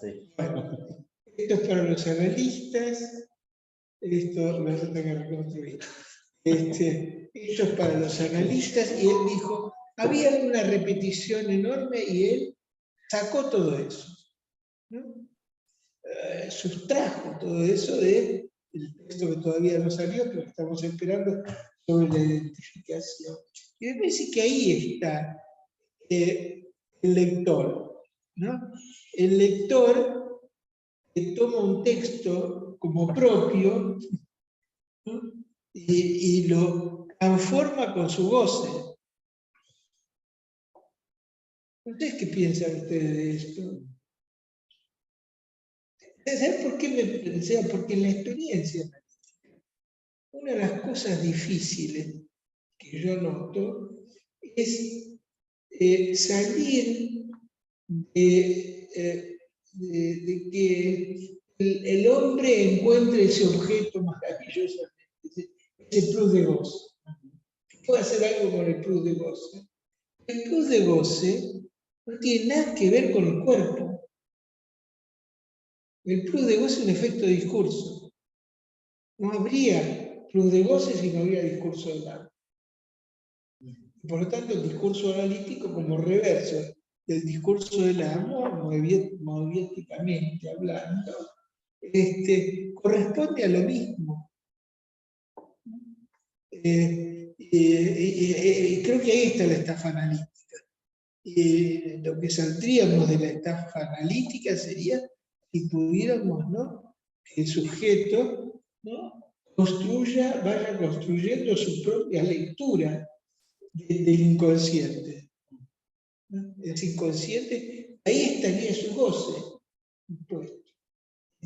Sí. Bueno, esto es para los analistas, esto lo tengo que reconstruir. Esto es para los analistas, y él dijo, había una repetición enorme y él sacó todo eso, ¿no? Sustrajo todo eso del texto que todavía no salió, pero estamos esperando, sobre la identificación. Y me parece que ahí está el lector, ¿no? El lector que toma un texto como propio, ¿no? y lo transforma con su goce. ¿Ustedes qué piensan ustedes de esto? ¿Saben por qué me pensé? Porque en la experiencia, una de las cosas difíciles que yo noto es salir de que el hombre encuentre ese objeto maravilloso, ese plus de goce. Puede hacer algo con el plus de goce. El plus de goce no tiene nada que ver con el cuerpo. El plus de goce es un efecto de discurso. No habría plus de goce si no hubiera discurso del arte. Por lo tanto, el discurso analítico como reverso del discurso del amor, moviéticamente hablando, corresponde a lo mismo. Creo que ahí está la estafa analítica. Lo que saldríamos de la estafa analítica sería si pudiéramos, ¿no?, que el sujeto, ¿no?, vaya construyendo su propia lectura del inconsciente. Es inconsciente, ahí estaría su goce. Pues,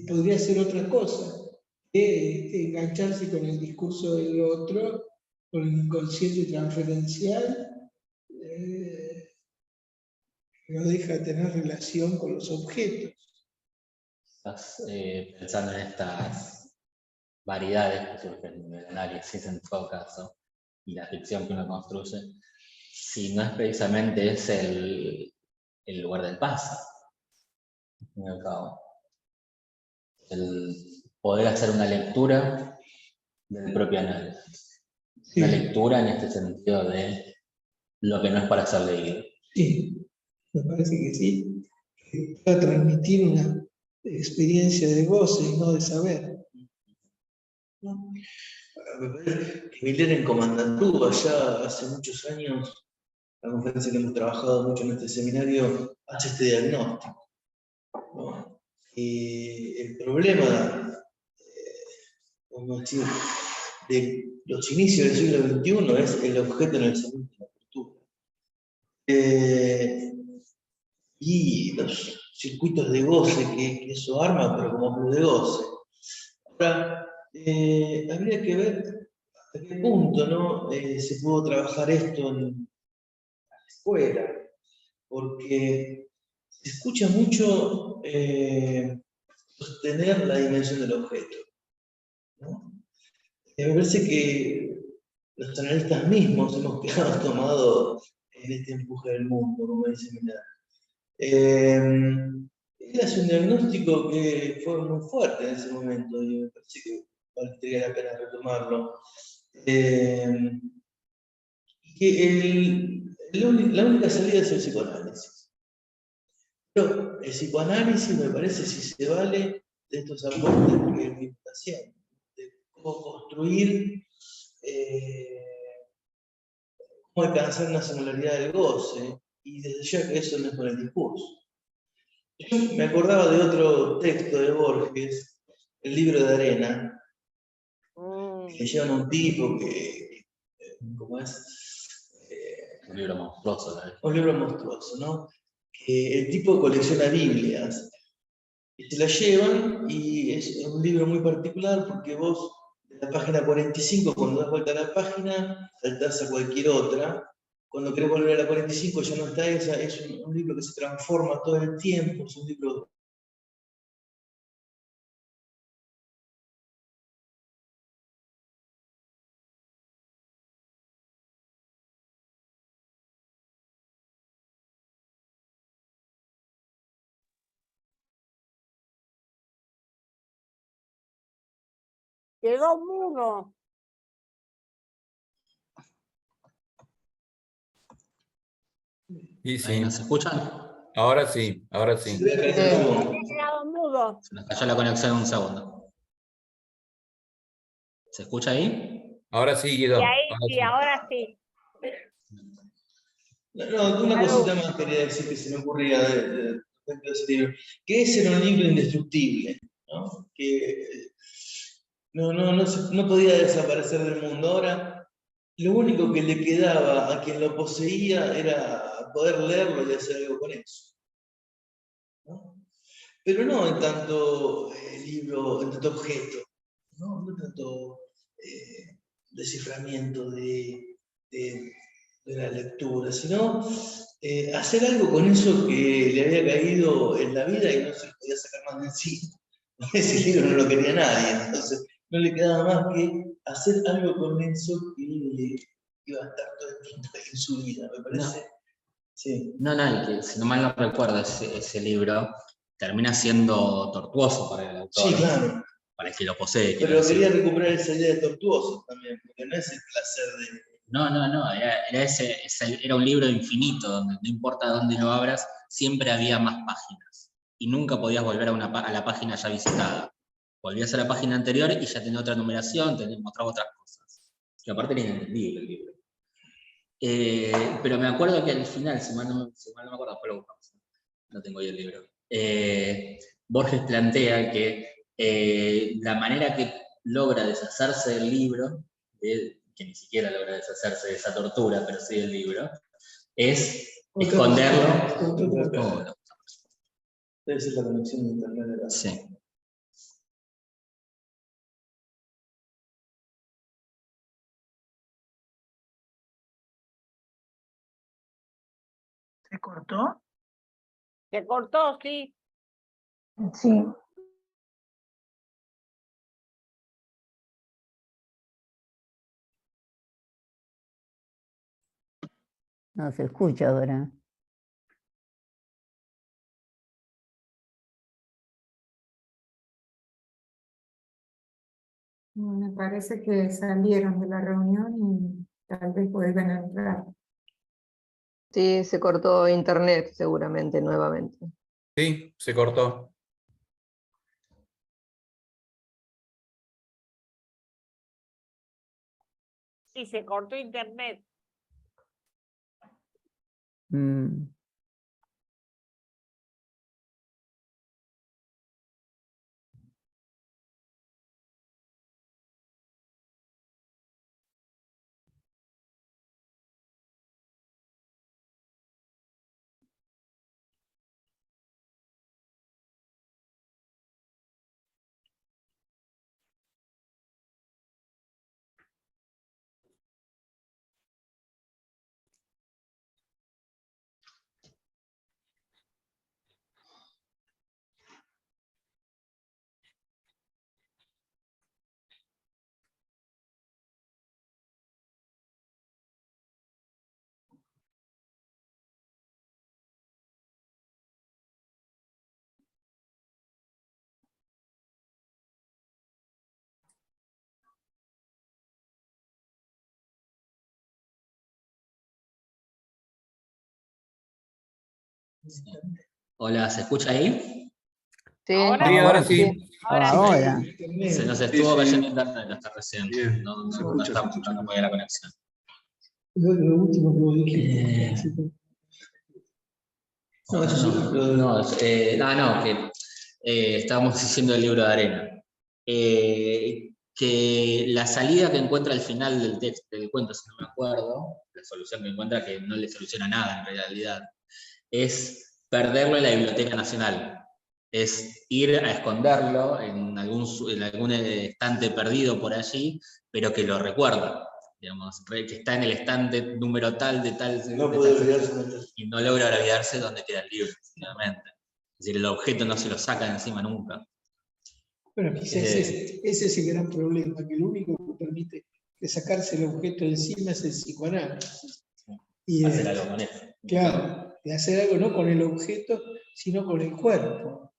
podría ser otra cosa, engancharse con el discurso del otro, con el inconsciente transferencial, no deja de tener relación con los objetos. Estás pensando en estas variedades que surgen del análisis en todo caso y la ficción que uno construye, si no es precisamente ese el lugar del paso, al fin y al cabo. El poder hacer una lectura del propio análisis. Sí. Una lectura en este sentido de lo que no es para ser leído. Sí, me parece que sí, que pueda transmitir una experiencia de goce y no de saber. ¿No? Me parece que Miller en Comandantú, allá hace muchos años, la conferencia que hemos trabajado mucho en este seminario, hace este diagnóstico, ¿no? El problema, vamos a decir, de los inicios del siglo XXI es el objeto en el segundo de la cultura. Y los circuitos de goce que eso arma, pero como plus de goce. Ahora, habría que ver hasta qué punto, ¿no?, se pudo trabajar esto en la escuela, porque se escucha mucho sostener la dimensión del objeto, ¿no? Me parece que los analistas mismos hemos quedado tomados en este empuje del mundo, como dice Miller. Él hace un diagnóstico que fue muy fuerte en ese momento y me parece que valdría la pena retomarlo. Que la única salida es el psicoanálisis. Pero el psicoanálisis, me parece, si se vale de estos aportes de experimentación, de cómo construir, cómo alcanzar una singularidad del goce, y desde ya que eso no es con el discurso. Yo me acordaba de otro texto de Borges, El libro de arena, que llama un tipo que ¿cómo es? Un libro monstruoso, ¿no? Un libro monstruoso, ¿no? Que el tipo colecciona Biblias, y se la llevan, y es un libro muy particular porque vos, en la página 45, cuando das vuelta a la página, saltás a cualquier otra. Cuando querés volver a la 45 ya no está esa, es un libro que se transforma todo el tiempo, es un libro Quedó mudo. Y ¿Ahí sí, nos escuchan? ahora sí, ahora Se sí. ve acá en el Zoom. Quedado mudo. Se nos cayó la conexión un segundo. ¿Se escucha ahí? Ahora sí, Guido. Y ahí Ahora sí, sí. ahora sí. No, una cosita más quería decir que se me ocurría respecto a ese libro, que ese era un libro indestructible, ¿no? Que no podía desaparecer del mundo. Ahora, lo único que le quedaba a quien lo poseía era poder leerlo y hacer algo con eso, ¿no? Pero no en tanto libro, en tanto objeto, no tanto desciframiento de la lectura, sino hacer algo con eso que le había caído en la vida y no se podía sacar más de encima. Ese libro no lo quería nadie, entonces no le quedaba más que hacer algo con eso que iba a estar todo el tiempo en su vida, me parece. No. Sí. No, y que si no mal no recuerdo, ese libro termina siendo tortuoso para el autor, Sí, claro. para el que lo posee. Pero quería recuperar esa idea de tortuoso también, porque no es el placer de... No, era un libro infinito, donde no importa dónde lo abras, siempre había más páginas. Y nunca podías volver a la página ya visitada. Volvías a la página anterior y ya tenía otra numeración, mostraba otras cosas. Que aparte era inentendible el libro. Pero me acuerdo que al final, si mal no me acuerdo, después lo buscamos. No tengo hoy el libro. Borges plantea que la manera que logra deshacerse del libro, que ni siquiera logra deshacerse de esa tortura, pero sí del libro, es esconderlo. Debe ser la conexión de internet de la... Sí. ¿Se cortó? Se cortó, sí. Sí. No se escucha ahora. Me parece que salieron de la reunión y tal vez vuelven a entrar. Sí, se cortó internet seguramente nuevamente. Sí, se cortó. Sí, se cortó internet. Hola, ¿se escucha ahí? Sí, Ahora sí. Ahora. Se nos estuvo Sí. cayendo internet hasta recién. Bien. No Se escucha, está se escucha. funcionando muy bien la conexión. Lo último que vos dijiste. Que estábamos diciendo el libro de Arena. Que la salida que encuentra al final del texto, del cuento, si no me acuerdo, la solución que encuentra, que no le soluciona nada en realidad, es perderlo en la Biblioteca Nacional. Es ir a esconderlo en algún estante perdido por allí, pero que lo recuerda. Digamos, que está en el estante número tal de tal, No de puede tal, olvidarse. y no logra olvidarse dónde queda el libro, efectivamente. Es decir, el objeto no se lo saca de encima nunca. Bueno, quizás ese es el gran problema, que lo único que permite de sacarse el objeto de encima es el psicoanálisis. Y hacer algo con eso. Claro, de hacer algo no con el objeto, sino con el cuerpo,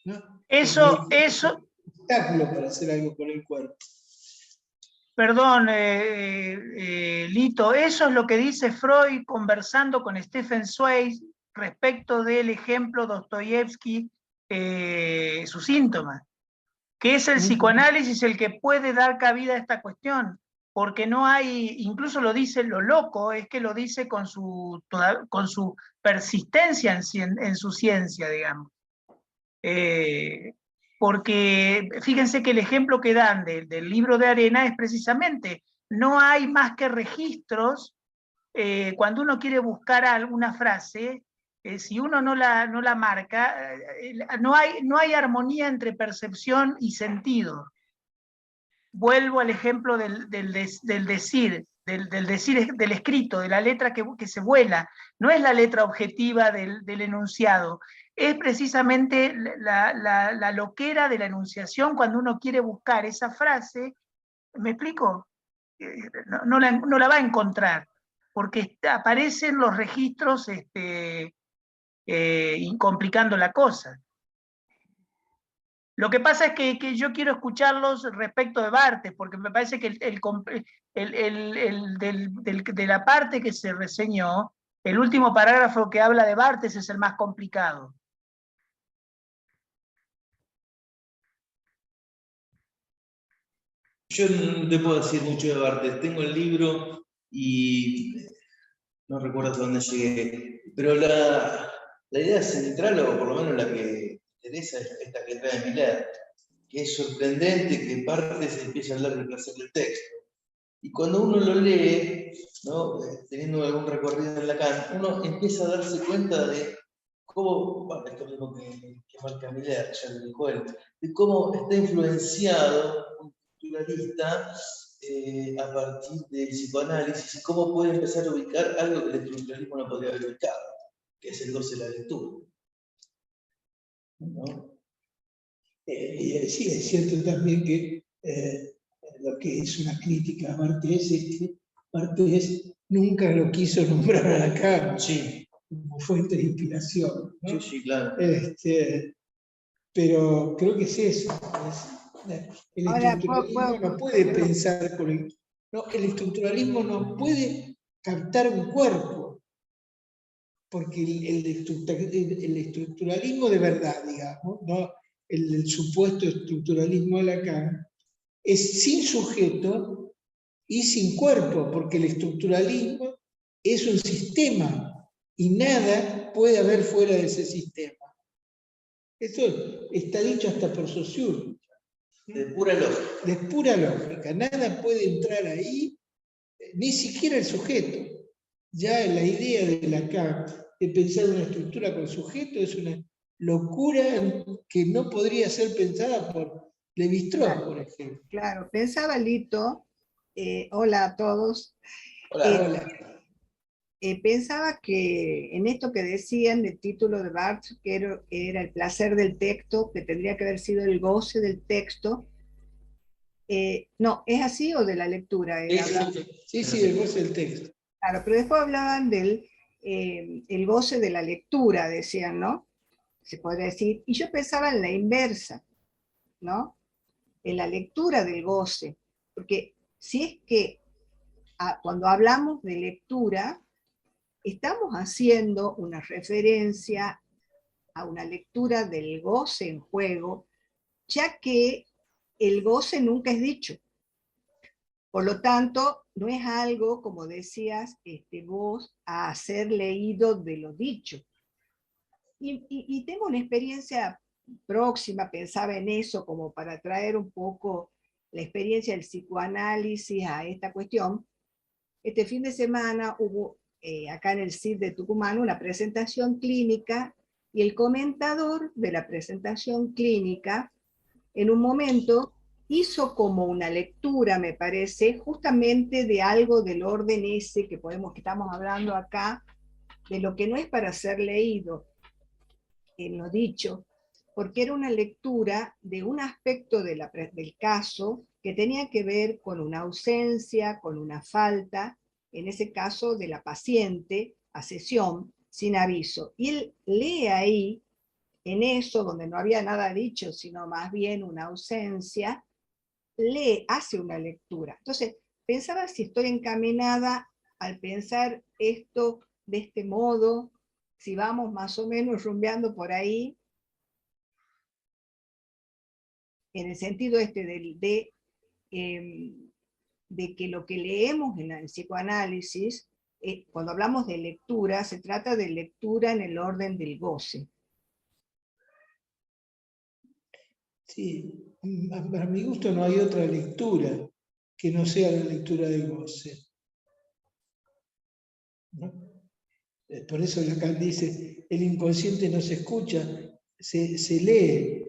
¿no? Eso, Un obstáculo para hacer algo con el cuerpo. Perdón, Lito, eso es lo que dice Freud conversando con Stephen Zweig respecto del ejemplo Dostoyevsky, sus síntomas, que es el psicoanálisis el que puede dar cabida a esta cuestión, porque no hay, incluso lo dice, lo loco es que lo dice con su persistencia en su ciencia, digamos. Porque fíjense que el ejemplo que dan del libro de arena es precisamente, no hay más que registros, cuando uno quiere buscar alguna frase, si uno no la marca, no hay armonía entre percepción y sentido. Vuelvo al ejemplo del decir, del escrito, de la letra que se vuela, no es la letra objetiva del enunciado, es precisamente la loquera de la enunciación cuando uno quiere buscar esa frase. ¿Me explico? No la va a encontrar, porque aparecen los registros complicando la cosa. Lo que pasa es que yo quiero escucharlos respecto de Barthes, porque me parece que de la parte que se reseñó, el último parágrafo que habla de Barthes es el más complicado. Yo no te puedo decir mucho de Barthes. Tengo el libro y no recuerdo hasta dónde llegué. Pero la idea central, o por lo menos la que interesa, es esta que trae Miller, que es sorprendente que Barthes empieza a hablar del placer del texto. Y cuando uno lo lee, ¿no? Teniendo algún recorrido en Lacan, uno empieza a darse cuenta de cómo, bueno, esto mismo que marca Miller, ya lo dijo él, de cómo está influenciado un culturalista a partir del psicoanálisis y cómo puede empezar a ubicar algo que el estructuralismo no podría haber ubicado, que es el goce de la lectura. ¿No? Sí, es cierto también que lo que es una crítica a Barthes es que Barthes nunca lo quiso nombrar a Lacan como fuente de inspiración, ¿no? Sí, claro. Pero creo que es eso. El Ahora, estructuralismo no puede pensar con el... No, el estructuralismo no puede captar un cuerpo, porque el estructuralismo de verdad, digamos, ¿no? El supuesto estructuralismo de Lacan, es sin sujeto y sin cuerpo, porque el estructuralismo es un sistema y nada puede haber fuera de ese sistema. Esto está dicho hasta por Saussure. De pura lógica. De pura lógica. Nada puede entrar ahí, ni siquiera el sujeto. Ya la idea de Lacan de pensar una estructura con sujeto es una locura que no podría ser pensada por Lévi-Strauss, por ejemplo. Claro, pensaba Lito, hola a todos. Hola. Pensaba que en esto que decían del título de Barthes, que era el placer del texto, que tendría que haber sido el goce del texto. No, ¿es así o de la lectura? Sí, el goce del texto. Claro, pero después hablaban del el goce de la lectura, decían, ¿no? Se podría decir. Y yo pensaba en la inversa, ¿no? En la lectura del goce. Porque si es que cuando hablamos de lectura, estamos haciendo una referencia a una lectura del goce en juego, ya que el goce nunca es dicho. Por lo tanto, no es algo, como decías vos, a ser leído de lo dicho. Y tengo una experiencia próxima, pensaba en eso como para traer un poco la experiencia del psicoanálisis a esta cuestión. Este fin de semana hubo acá en el CID de Tucumán una presentación clínica y el comentador de la presentación clínica en un momento hizo como una lectura, me parece, justamente de algo del orden ese que estamos hablando acá, de lo que no es para ser leído en lo dicho, porque era una lectura de un aspecto del caso que tenía que ver con una ausencia, con una falta, en ese caso de la paciente, a sesión, sin aviso. Y él lee ahí, en eso, donde no había nada dicho, sino más bien una ausencia, lee, hace una lectura. Entonces, pensaba si estoy encaminada al pensar esto de este modo, si vamos más o menos rumbeando por ahí, en el sentido de que lo que leemos en el psicoanálisis, cuando hablamos de lectura, se trata de lectura en el orden del goce. Sí, para mi gusto no hay otra lectura que no sea la lectura del goce, ¿no? Por eso Lacan dice, el inconsciente no se escucha, se lee.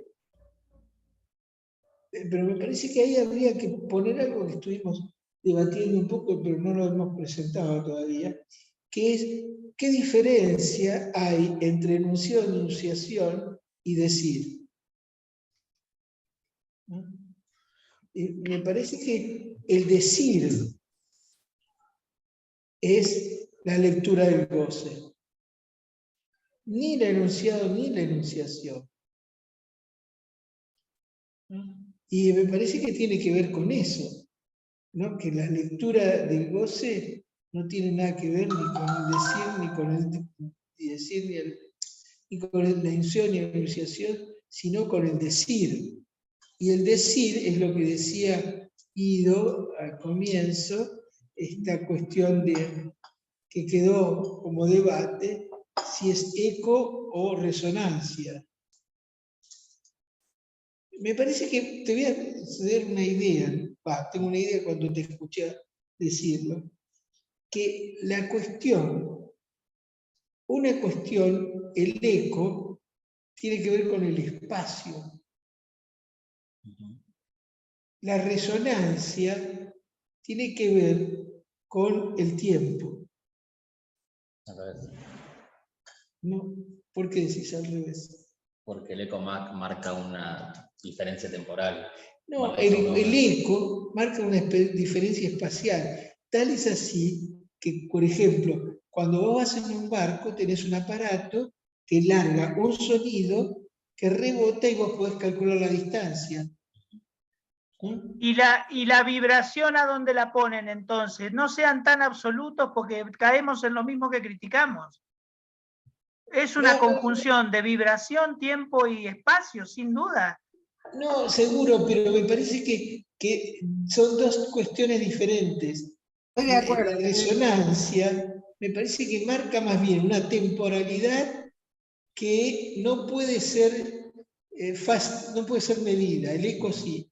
Pero me parece que ahí habría que poner algo que estuvimos debatiendo un poco, pero no lo hemos presentado todavía, que es, ¿qué diferencia hay entre enunciado, enunciación y decir? ¿No? Y me parece que el decir es la lectura del goce. Ni el enunciado ni la enunciación. ¿No? Y me parece que tiene que ver con eso, ¿no? Que la lectura del goce no tiene nada que ver ni con el decir, ni con la enunciación ni la enunciación, sino con el decir. Y el decir es lo que decía Ido al comienzo, esta cuestión que quedó como debate, si es eco o resonancia. Me parece que te voy a dar una idea, tengo una idea cuando te escuché decirlo, que una cuestión, el eco, tiene que ver con el espacio. La resonancia tiene que ver con el tiempo. Al revés. ¿No? ¿Por qué decís al revés? Porque el eco marca una diferencia temporal. No, el eco marca una diferencia espacial. Tal es así que, por ejemplo, cuando vos vas en un barco, tenés un aparato que larga un sonido que rebota y vos podés calcular la distancia. Y la vibración, ¿a dónde la ponen entonces? No sean tan absolutos porque caemos en lo mismo que criticamos. Es una conjunción de vibración, tiempo y espacio, sin duda. No, seguro, pero me parece que son dos cuestiones diferentes. Estoy de acuerdo. La resonancia me parece que marca más bien una temporalidad que no puede ser medida. El eco sí.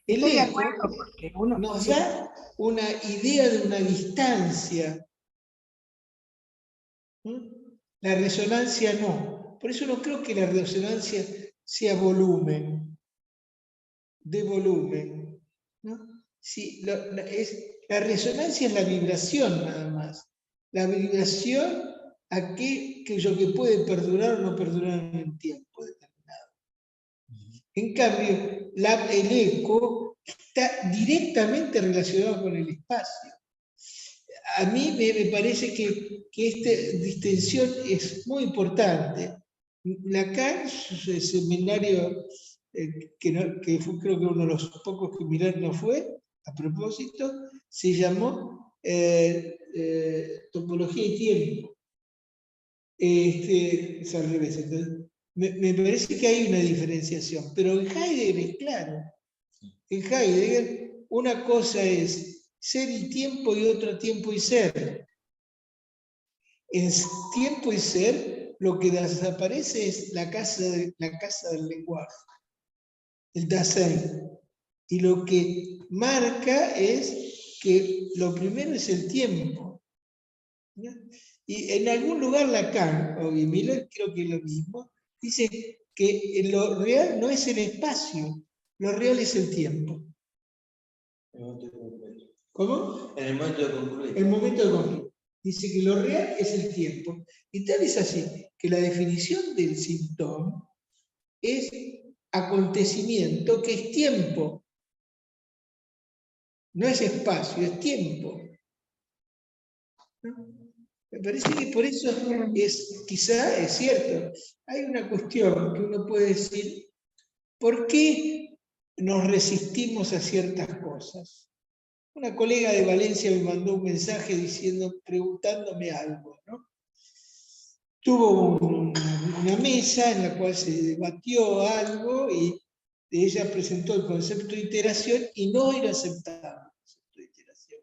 El eco nos da una idea de una distancia. La resonancia no. Por eso no creo que la resonancia sea volumen, de volumen. ¿No? Sí, la resonancia es la vibración nada más. La vibración, aquello que puede perdurar o no perdurar en el tiempo determinado. En cambio, el eco está directamente relacionado con el espacio. A mí me parece que esta distinción es muy importante. Lacan, su seminario, que fue creo que uno de los pocos que mirar no fue, a propósito, se llamó Topología y Tiempo. Es al revés. Entonces, me parece que hay una diferenciación, pero en Heidegger es claro. En Heidegger, una cosa es ser y tiempo y otra tiempo y ser. En tiempo y ser, lo que desaparece es la casa del lenguaje, el Dasein. Y lo que marca es que lo primero es el tiempo. ¿No? Y en algún lugar Lacan, o Miller, creo que es lo mismo, dice que lo real no es el espacio, lo real es el tiempo. ¿Cómo? En el momento de concluir. El momento de concluir. Dice que lo real es el tiempo. Y tal es así que la definición del síntoma es acontecimiento, que es tiempo. No es espacio, es tiempo. ¿No? Me parece que por eso quizá es cierto. Hay una cuestión que uno puede decir, ¿por qué nos resistimos a ciertas cosas. Una colega de Valencia me mandó un mensaje preguntándome algo, ¿no? Tuvo una mesa en la cual se debatió algo y ella presentó el concepto de iteración y no era aceptado el concepto de iteración.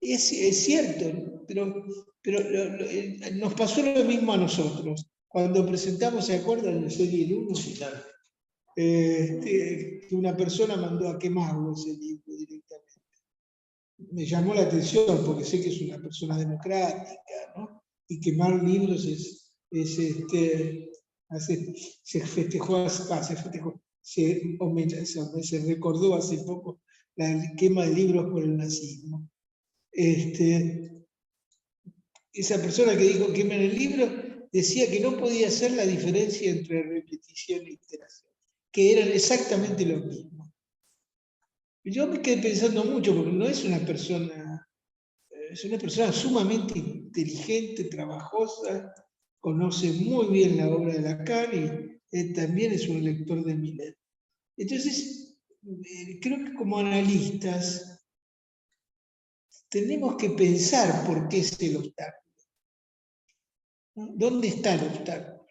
Es cierto, pero nos pasó lo mismo a nosotros. Cuando presentamos, ¿se acuerdan de la serie El 1? Sí, claro. Que una persona mandó a quemarlo ese libro directamente. Me llamó la atención porque sé que es una persona democrática, ¿no? Y quemar libros se recordó hace poco la quema de libros por el nazismo. Esa persona que dijo quemen el libro decía que no podía hacer la diferencia entre repetición e iteración, que eran exactamente lo mismo. Yo me quedé pensando mucho, porque no es una persona, es una persona sumamente inteligente, trabajosa, conoce muy bien la obra de Lacan y también es un lector de Miller. Entonces, creo que como analistas tenemos que pensar por qué es el obstáculo. ¿Dónde está el obstáculo?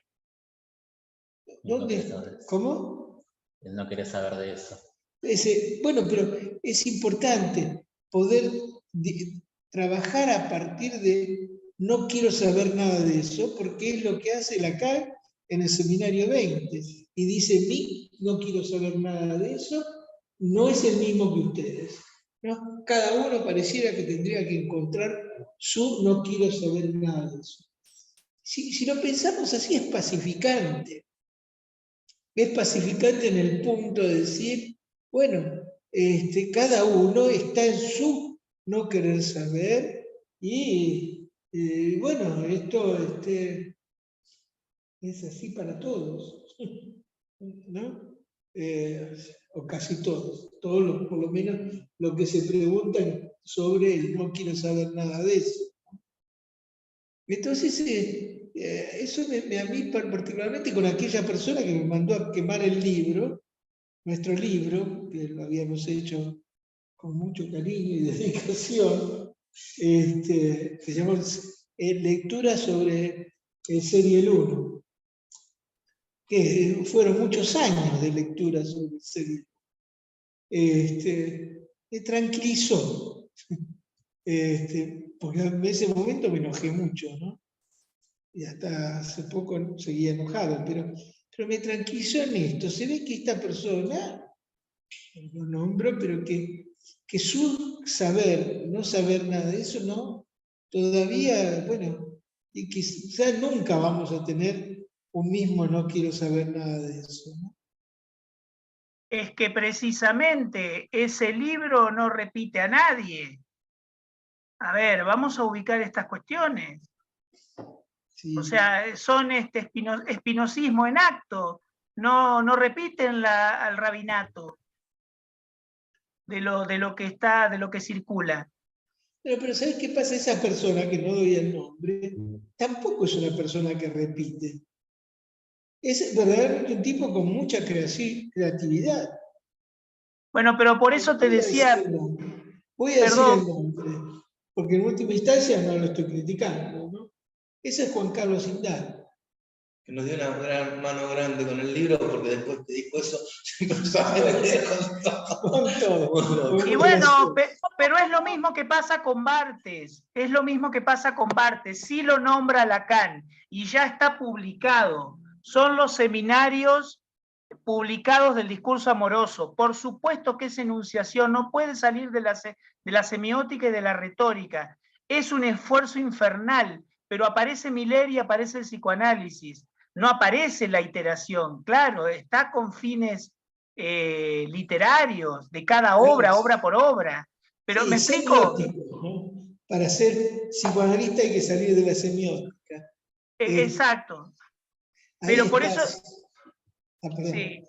¿Cómo? Él no quiere saber de eso. Bueno, pero es importante poder trabajar a partir de no quiero saber nada de eso, porque es lo que hace Lacan en el seminario 20. Y dice, no quiero saber nada de eso, no es el mismo que ustedes. ¿No? Cada uno pareciera que tendría que encontrar su no quiero saber nada de eso. Si lo pensamos así, es pacificante. Es pacificante en el punto de decir, bueno, cada uno está en su no querer saber y bueno, esto es así para todos, ¿no? O casi todos, por lo menos lo que se preguntan sobre el no quiero saber nada de eso. Entonces, eso a mí particularmente con aquella persona que me mandó a quemar el libro, nuestro libro, que lo habíamos hecho con mucho cariño y dedicación, se llama Lectura sobre el Serial 1, que fueron muchos años de lectura sobre el Serial 1. Me tranquilizó, porque en ese momento me enojé mucho, ¿no? Y hasta hace poco seguía enojado, pero me tranquilizó en esto. Se ve que esta persona, lo nombro, pero que su saber, no saber nada de eso, no, todavía, bueno, y quizá nunca vamos a tener un mismo no quiero saber nada de eso, ¿no? Es que precisamente ese libro no repite a nadie. A ver, vamos a ubicar estas cuestiones. Sí. O sea, son espinosismo en acto. No repiten al rabinato de lo que está, de lo que circula. Pero ¿sabes qué pasa? Esa persona, que no doy el nombre, tampoco es una persona que repite. Es verdaderamente un tipo con mucha creatividad. Bueno, pero por eso te decía... Voy a decir el nombre, porque en última instancia no lo estoy criticando, ¿no? Ese es Juan Carlos Indal. Que nos dio una gran mano grande con el libro, porque después te dijo eso, se empezó a meter con todo. Y bueno, pero es lo mismo que pasa con Barthes, es lo mismo que pasa con Barthes, sí lo nombra Lacan, y ya está publicado, son los seminarios publicados del discurso amoroso. Por supuesto que esa enunciación no puede salir de la semiótica y de la retórica, es un esfuerzo infernal, pero aparece Miller y aparece el psicoanálisis, no aparece la iteración, claro, está con fines literarios, de cada obra, obra por obra. Pero sí, me explico. ¿No? Para ser psicoanalista hay que salir de la semiótica. Exacto. Pero por eso... Sí.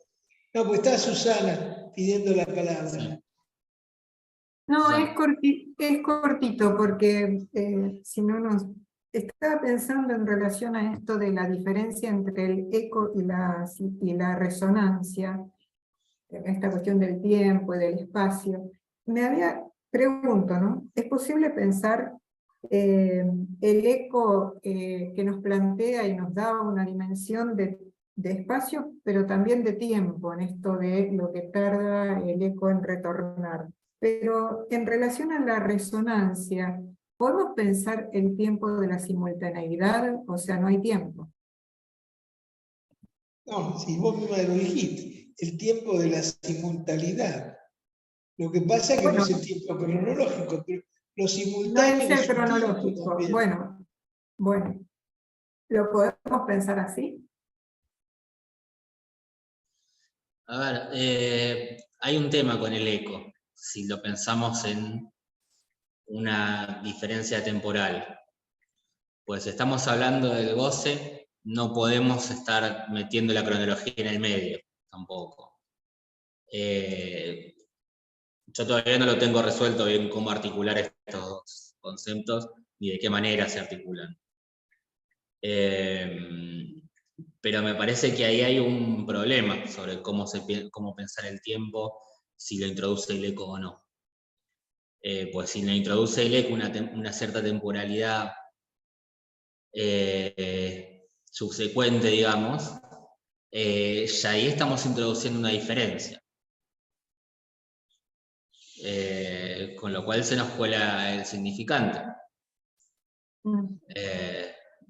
No, pues está Susana pidiendo la palabra. No, es cortito porque si no nos estaba pensando en relación a esto de la diferencia entre el eco y la resonancia, esta cuestión del tiempo y del espacio. Pregunto, ¿no? ¿Es posible pensar el eco que nos plantea y nos da una dimensión de espacio, pero también de tiempo, en esto de lo que tarda el eco en retornar? Pero en relación a la resonancia, ¿podemos pensar el tiempo de la simultaneidad? O sea, no hay tiempo. No, si vos misma lo dijiste, el tiempo de la simultaneidad. Lo que pasa es que no es el tiempo cronológico, pero lo simultáneo No es el es un tiempo cronológico. también. Bueno, ¿lo podemos pensar así? A ver, hay un tema con el eco, si lo pensamos en una diferencia temporal. Pues estamos hablando del goce, no podemos estar metiendo la cronología en el medio, tampoco. Yo todavía no lo tengo resuelto bien cómo articular estos dos conceptos, ni de qué manera se articulan. Pero me parece que ahí hay un problema sobre cómo pensar el tiempo, si lo introduce el eco o no. Pues si lo introduce el eco una cierta temporalidad subsecuente, digamos, ya ahí estamos introduciendo una diferencia. Con lo cual se nos cuela el significante.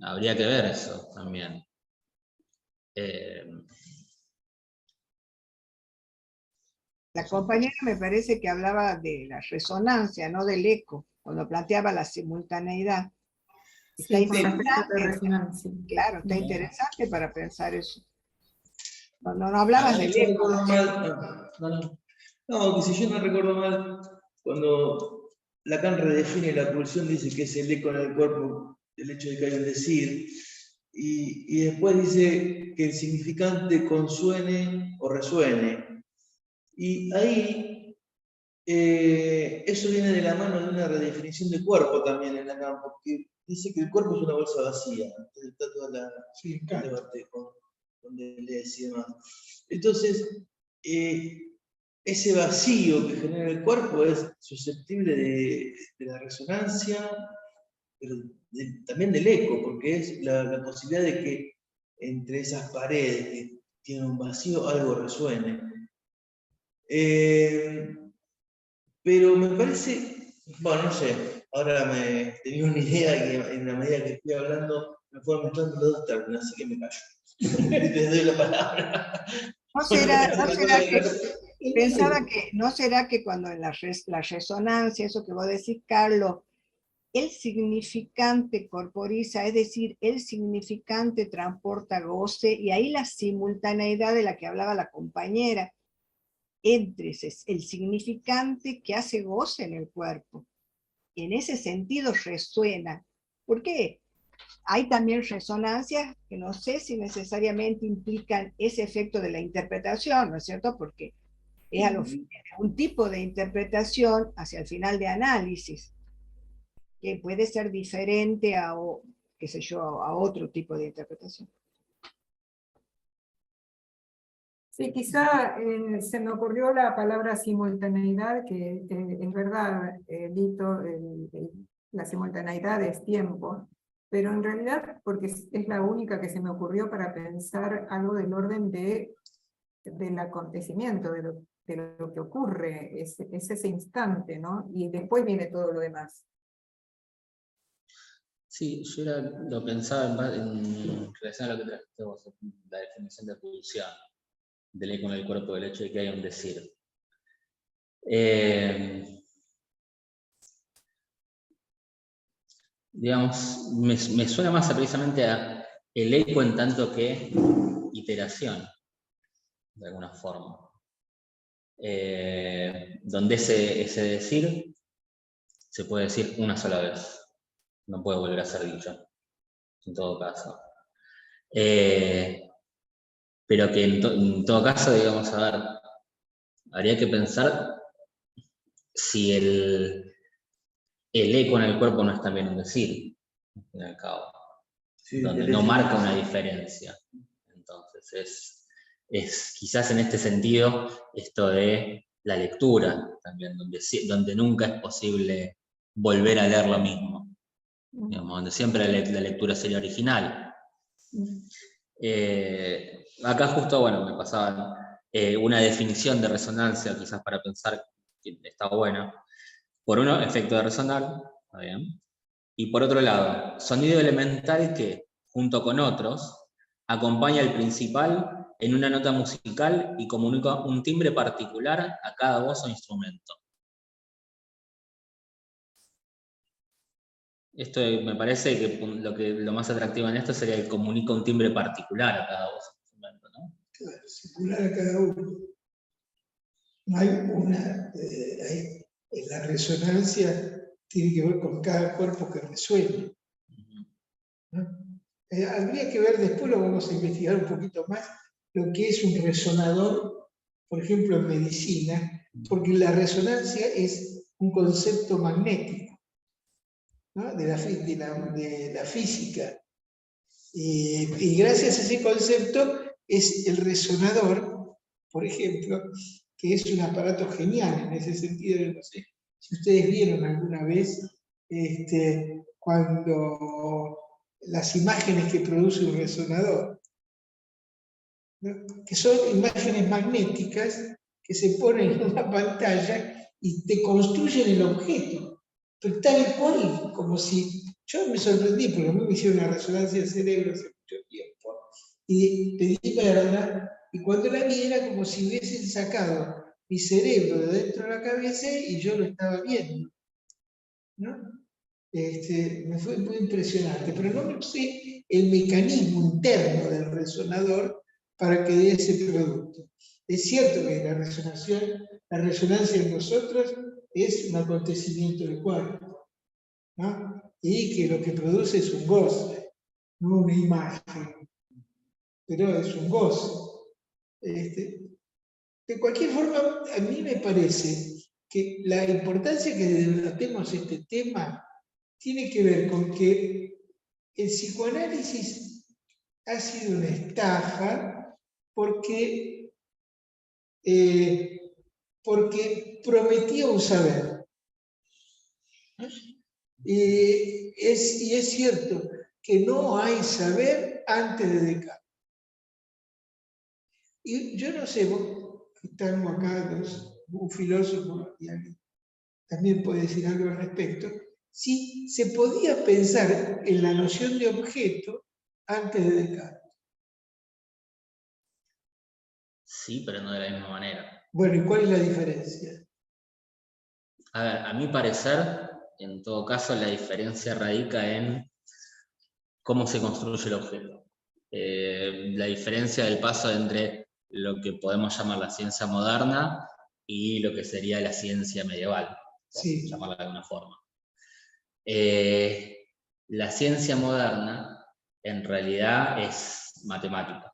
Habría que ver eso también. La compañera me parece que hablaba de la resonancia, no del eco, cuando planteaba la simultaneidad. Está Sí, con respecto a la interesante, resonancia. claro, está interesante para pensar eso. No hablabas del Si yo eco. recuerdo mal, no, que si yo no recuerdo mal, cuando Lacan redefine la pulsión, dice que es el eco en el cuerpo, el hecho de que hay un decir, y después dice que el significante consuene o resuene. Y ahí eso viene de la mano de una redefinición de cuerpo también en Lacan, porque dice que el cuerpo es una bolsa vacía. Entonces está toda el debate con Deleuze y demás. Entonces, ese vacío que genera el cuerpo es susceptible de la resonancia, pero también del eco, porque es la posibilidad de que entre esas paredes que tienen un vacío algo resuene. Pero me parece, bueno, no sé, ahora me tenía una idea que en la medida que estoy hablando me fueron mezclando los dos términos, así que me callo. Te doy la palabra. ¿No será que pensaba que no será que cuando en la resonancia, eso que vos decís, Carlos, el significante corporiza, es decir, el significante transporta goce, y ahí la simultaneidad de la que hablaba la compañera, entre el significante que hace goce en el cuerpo. En ese sentido resuena. ¿Por qué? Hay también resonancias que no sé si necesariamente implican ese efecto de la interpretación, ¿no es cierto? Porque es un tipo de interpretación hacia el final de análisis, que puede ser diferente a, qué sé yo, a otro tipo de interpretación. Sí, quizá se me ocurrió la palabra simultaneidad, que es verdad, Lito, la simultaneidad es tiempo, pero en realidad, porque es la única que se me ocurrió para pensar algo del orden del acontecimiento, de lo que ocurre, es ese instante, ¿no? Y después viene todo lo demás. Sí, yo lo pensaba en relación a lo que trajiste vos, la definición de pulsión del eco en el cuerpo, del hecho de que haya un decir. Digamos, me suena más precisamente a el eco en tanto que iteración, de alguna forma. Donde ese decir se puede decir una sola vez, no puede volver a ser dicho, en todo caso. Pero que en todo caso, digamos, a ver, habría que pensar si el eco en el cuerpo no es también un decir. al fin y al cabo, Sí, donde el no hecho- marca una diferencia. Entonces, es quizás en este sentido esto de la lectura, también, donde nunca es posible volver a leer lo mismo, digamos, donde siempre la lectura sería original. Acá justo, bueno, me pasaban una definición de resonancia, quizás para pensar que está buena. Por uno, efecto de resonar, está bien. Y por otro lado, sonido elemental que, junto con otros, acompaña al principal en una nota musical y comunica un timbre particular a cada voz o instrumento. Esto me parece que lo más atractivo en esto sería que comunica un timbre particular a cada voz o instrumento, ¿no? Claro, circular a cada uno. No hay una, la resonancia tiene que ver con cada cuerpo que resuene, ¿no? Habría que ver, después lo vamos a investigar un poquito más, lo que es un resonador, por ejemplo, en medicina, porque la resonancia es un concepto magnético, ¿no? de la física. Y gracias a ese concepto es el resonador, por ejemplo, que es un aparato genial en ese sentido. No sé si ustedes vieron alguna vez cuando las imágenes que produce un resonador, ¿no? Que son imágenes magnéticas que se ponen en una pantalla y te construyen el objeto, pero tal cual, como si... Yo me sorprendí porque a mí me hicieron una resonancia de cerebro hace mucho tiempo y pedí verla, y cuando la vi era como si hubiesen sacado mi cerebro de dentro de la cabeza y yo lo estaba viendo, ¿no? Me fue muy impresionante, pero no sé el mecanismo interno del resonador para que dé ese producto. Es cierto que la resonancia en nosotros es un acontecimiento del cuerpo, ¿no? Y que lo que produce es un goce, no una imagen, pero es un goce. De cualquier forma, a mí me parece que la importancia que debatemos este tema tiene que ver con que el psicoanálisis ha sido una estafa porque prometía un saber. Y es cierto que no hay saber antes de Descartes. Y yo no sé, vos que estamos acá, un filósofo, y alguien también puede decir algo al respecto, si se podía pensar en la noción de objeto antes de Descartes. Sí, pero no de la misma manera. Bueno, ¿y cuál es la diferencia? A ver, a mi parecer, en todo caso, la diferencia radica en cómo se construye el objeto. La diferencia del paso entre lo que podemos llamar la ciencia moderna y lo que sería la ciencia medieval, Sí. por llamarla de alguna forma. La ciencia moderna en realidad es matemática.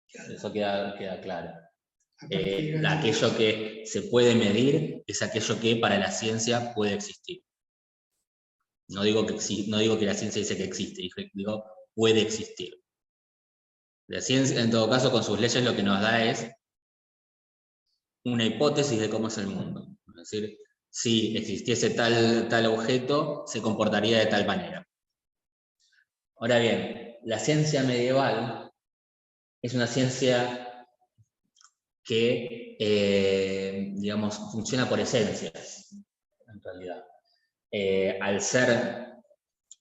Eso queda claro. Aquello que se puede medir es aquello que para la ciencia puede existir. No digo que la ciencia dice que existe, digo puede existir. La ciencia, en todo caso, con sus leyes lo que nos da es una hipótesis de cómo es el mundo. Es decir, si existiese tal objeto, se comportaría de tal manera. Ahora bien, la ciencia medieval es una ciencia que, digamos, funciona por esencias, en realidad. Al ser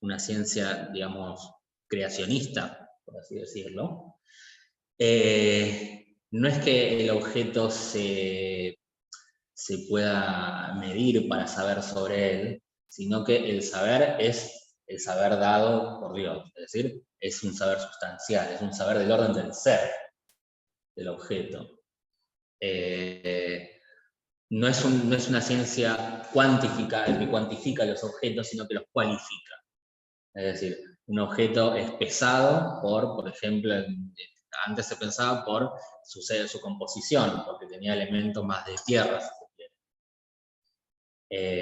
una ciencia, digamos, creacionista, por así decirlo, no es que el objeto se pueda medir para saber sobre él, sino que el saber es el saber dado por Dios, es decir, es un saber sustancial, es un saber del orden del ser del objeto. No es una ciencia cuantificada que cuantifica los objetos, sino que los cualifica. Es decir, un objeto es pesado por ejemplo, antes se pensaba por su composición, porque tenía elementos más de tierra, si se quiere.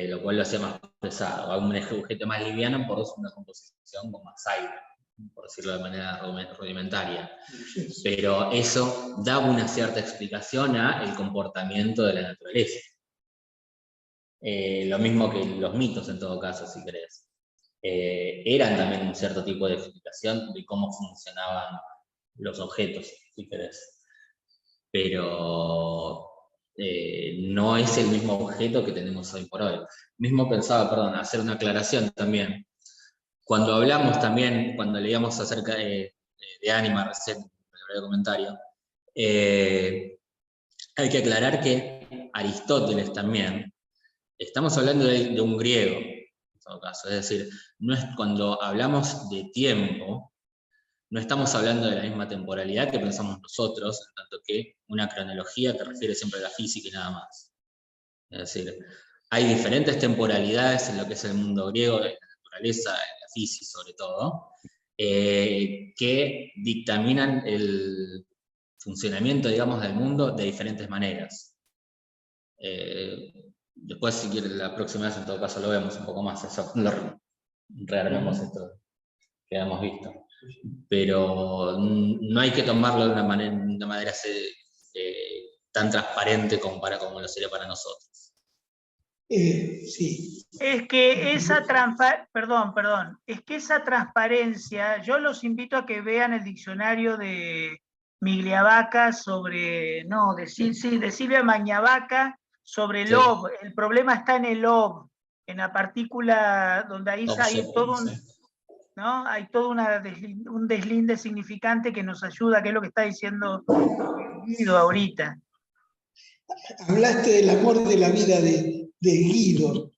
lo cual lo hacía más pesado. Un objeto más liviano por una composición con más aire, por decirlo de manera rudimentaria. Pero eso daba una cierta explicación al comportamiento de la naturaleza. Lo mismo que los mitos, en todo caso, si querés. Eran también un cierto tipo de explicación de cómo funcionaban los objetos, si querés. Pero no es el mismo objeto que tenemos hoy por hoy. Mismo pensaba, perdón, hacer una aclaración también. Cuando hablamos también, cuando leíamos acerca de Ánima recién, en el breve comentario, hay que aclarar que Aristóteles también, estamos hablando de un griego, en todo caso, es decir, no es, cuando hablamos de tiempo, no estamos hablando de la misma temporalidad que pensamos nosotros, en tanto que una cronología que refiere siempre a la física y nada más. Es decir, hay diferentes temporalidades en lo que es el mundo griego, en la naturaleza, en la física sobre todo, que dictaminan el funcionamiento, digamos, del mundo de diferentes maneras. Después, si quieren, la próxima vez, en todo caso, lo vemos un poco más, eso, rearmemos esto que hemos visto. Pero no hay que tomarlo de una manera tan transparente como lo sería para nosotros. Sí. Es que esa es que esa transparencia, yo los invito a que vean el diccionario de Migliavaca sobre, no, de Silvia Magnavaca sobre el Sí. lob. El problema está en el lob, en la partícula donde ahí hay todo un, ¿no? Hay todo un deslinde significante que nos ayuda, que es lo que está diciendo Guido ahorita. Hablaste del amor de la vida de Guido,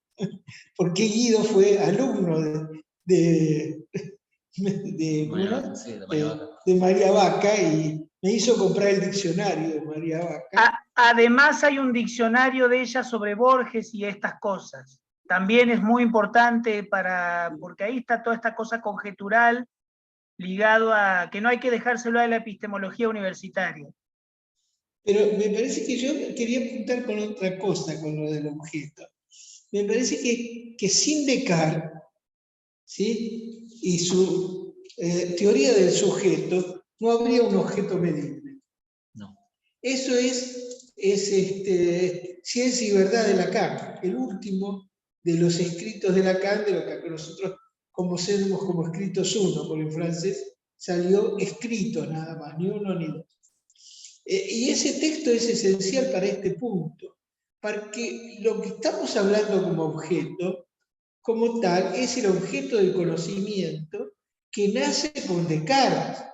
porque Guido fue alumno de María Vaca y me hizo comprar el diccionario de María Vaca. Además hay un diccionario de ella sobre Borges y estas cosas. También es muy importante porque ahí está toda esta cosa conjetural ligado a que no hay que dejárselo a la epistemología universitaria. Pero me parece que yo quería apuntar con otra cosa, con lo del objeto. Me parece que sin Descartes, ¿sí?, y su teoría del sujeto, no habría un objeto medible. No. Eso es Ciencia y Verdad de Lacan, el último de los escritos de Lacan, de lo que nosotros conocemos como escritos uno, porque en francés salió escrito nada más, ni uno ni dos. Y ese texto es esencial para este punto, porque lo que estamos hablando como objeto, como tal, es el objeto del conocimiento que nace con Descartes.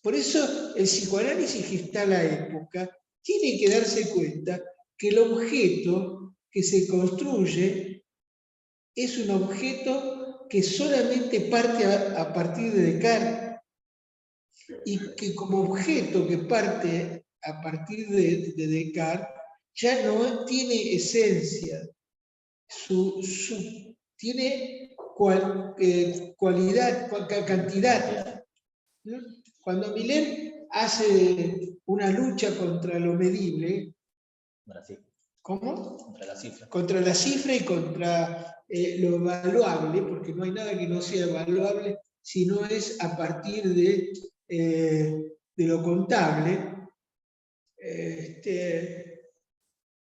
Por eso el psicoanálisis que está a la época tiene que darse cuenta que el objeto que se construye es un objeto que solamente parte a partir de Descartes, y que como objeto que parte a partir de Descartes ya no tiene esencia, tiene cualidad, cantidad. Cuando Millet hace una lucha contra lo medible, ¿cómo? Contra la cifra. Contra la cifra y contra lo evaluable, porque no hay nada que no sea evaluable si no es a partir de lo contable.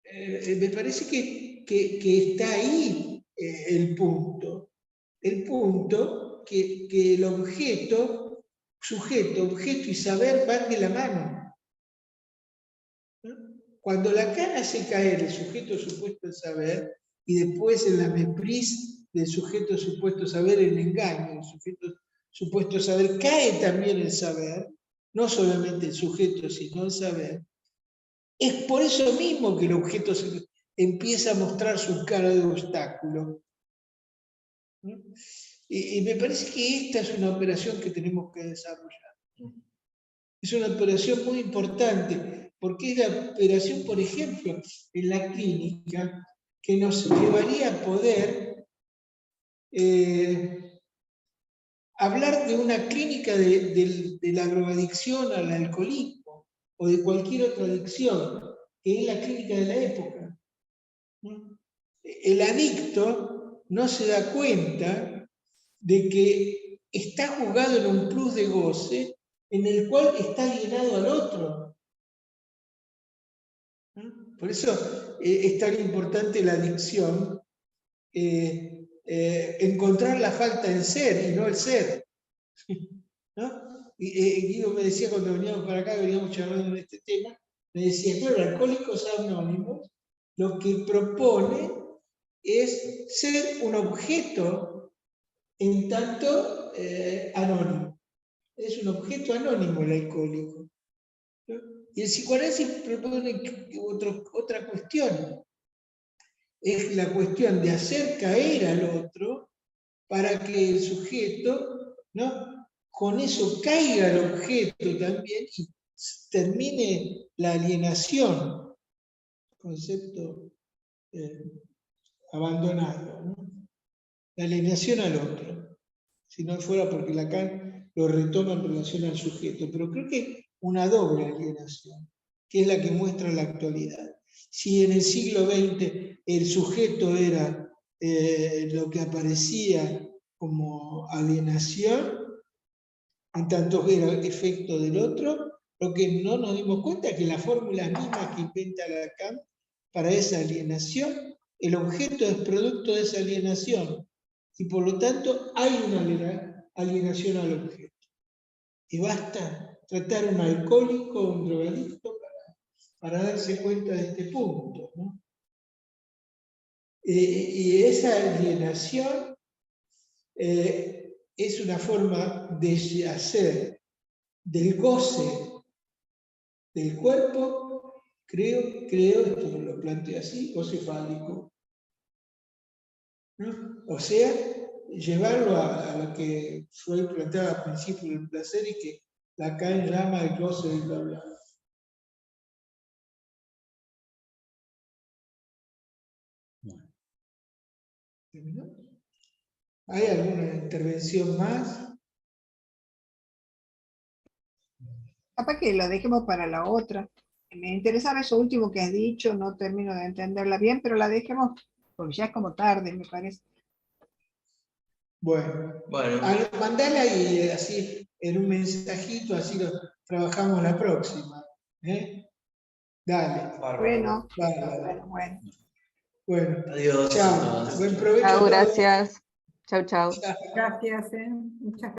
Me parece que está ahí el punto. El punto que el objeto, sujeto, objeto y saber van de la mano. Cuando Lacan hace caer el sujeto supuesto al saber, y después en la méprise del sujeto supuesto saber, el engaño del sujeto supuesto saber, cae también el saber, no solamente el sujeto, sino el saber. Es por eso mismo que el objeto empieza a mostrar su cara de obstáculo. Y me parece que esta es una operación que tenemos que desarrollar. Es una operación muy importante, porque es la operación, por ejemplo, en la clínica, que nos llevaría a poder hablar de una clínica de la drogadicción al alcoholismo, o de cualquier otra adicción, que es la clínica de la época. el adicto no se da cuenta de que está jugado en un plus de goce en el cual está alienado al otro. ¿no? Por eso es tan importante la adicción, encontrar la falta en ser y no el ser. ¿no? Guido me decía cuando veníamos para acá, veníamos charlando de este tema, me decía, claro, Alcohólicos Anónimos lo que propone es ser un objeto en tanto anónimo. Es un objeto anónimo el alcohólico. ¿no? Y el psicoanálisis propone otra cuestión. Es la cuestión de hacer caer al otro para que el sujeto, ¿no? con eso caiga el objeto también y termine la alienación, concepto abandonado, ¿no? La alienación al otro, si no fuera porque Lacan lo retoma en relación al sujeto, pero creo que una doble alienación, que es la que muestra la actualidad. Si en el siglo XX el sujeto era lo que aparecía como alienación, en tanto era efecto del otro, lo que no nos dimos cuenta es que las fórmulas mismas que inventa Lacan para esa alienación, el objeto es producto de esa alienación, y por lo tanto hay una alienación al objeto. Y basta tratar a un alcohólico o un drogadicto para darse cuenta de este punto. ¿no? Y esa alienación es una forma de hacer del goce del cuerpo, creo, esto lo planteo así, goce fálico. ¿no? O sea, llevarlo a lo que fue planteado al principio del placer y que Lacan llama el goce del bla bla. ¿Terminó? ¿Hay alguna intervención más? Capaz que lo dejemos para la otra. Me interesaba eso último que has dicho, no termino de entenderla bien, pero la dejemos, porque ya es como tarde, me parece. Bueno, Bueno, mandala y así en un mensajito, así lo trabajamos la próxima. ¿eh? Dale. Bueno, Bárbaro. bueno. adiós. Chao. Buen provecho. a Chao, todos. gracias. Chau, chau. Chao. Gracias. Muchas gracias.